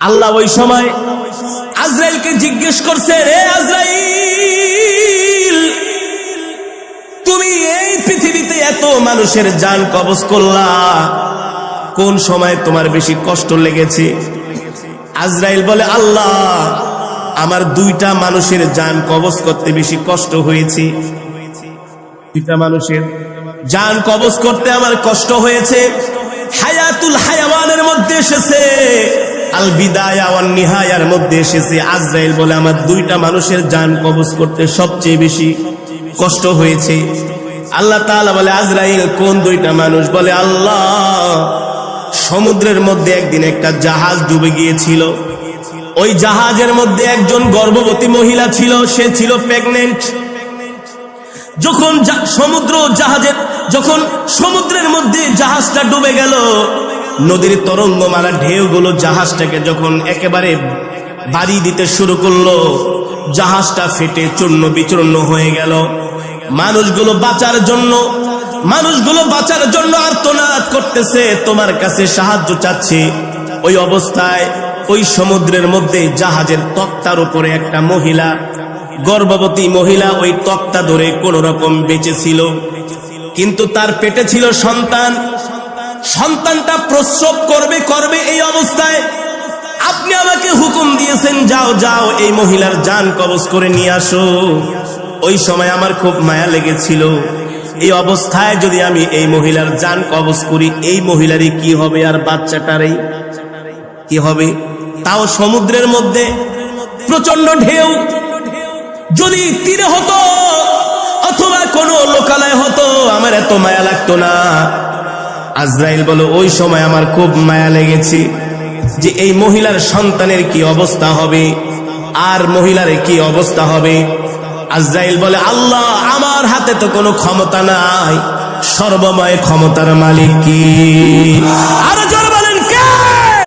আল্লাহ ওই সময় আজরাইলকে জিজ্ঞেস করছে, রে আজরাইল, তুমি এই পৃথিবীতে এত মানুষের জান কবজ করলা, কোন সময় তোমার বেশি কষ্ট লেগেছে? আজরাইল বলে, আল্লাহ, আমার দুইটা মানুষের জান কবজ করতে বেশি কষ্ট হয়েছে। দুইটা মানুষের জান কবজ করতে আমার কষ্ট হয়েছে। হায়াতুল হায়াওয়ানের মধ্যে এসেছে, আল বিদায়া ওয়ান নিহায়ার মধ্যে এসেছে। আজরাইল বলে, আমার দুইটা মানুষের জান কবজ করতে সবচেয়ে বেশি কষ্ট হয়েছে। আল্লাহ তাআলা বলে, আজরাইল, কোন দুইটা মানুষ? বলে, আল্লাহ, সমুদ্রের মধ্যে একদিন একটা জাহাজ ডুবে গিয়েছিল। ওই জাহাজের মধ্যে একজন গর্ভবতী মহিলা ছিল, সে ছিল প্রেগনেন্ট। যখন সমুদ্রের মধ্যে জাহাজটা ডুবে গেল, নদীর তরঙ্গমালা ঢেউগুলো জাহাজটাকে যখন একেবারে বাড়ি দিতে শুরু করলো, জাহাজটা ফেটে চূর্ণ বিচূর্ণ হয়ে গেল। মানুষগুলো বাঁচার জন্য আর্তনাদ করতেছে, তোমার কাছে সাহায্য চাচ্ছে। ওই অবস্থায় ওই সমুদ্রের মধ্যে জাহাজের তক্তার উপরে একটা মহিলা, গর্ভবতী মহিলা, ওই তক্তা ধরে কোন রকম বেঁচে ছিল। কিন্তু তার পেটে ছিল সন্তান। সন্তানটা প্রসব করবে এই অবস্থায় আপনি আমাকে হুকুম দিয়েছেন, যাও যাও, এই মহিলার জান কবজ করে নিয়ে আসো। ওই সময় আমার খুব মায়া লেগেছিল, এই অবস্থায় যদি আমি এই মহিলার জান কবজ করি, এই মহিলারই কি হবে আর বাচ্চাটারই কি হবে? তাও সমুদ্রের মধ্যে প্রচন্ড ঢেউ। যদি তীরে হতো অথবা কোনো লোকালয় হতো, আমার এত মায়া লাগতো না। আজরাইল বলো, ওই সময় আমার খুব মায়া লেগেছে যে এই মহিলার সন্তানের কি অবস্থা হবে আর মহিলার কি অবস্থা হবে। আজরাইল বলে, আল্লাহ, আমার হাতে তো কোনো ক্ষমতা নাই, সর্বময় ক্ষমতার মালিক কি? আর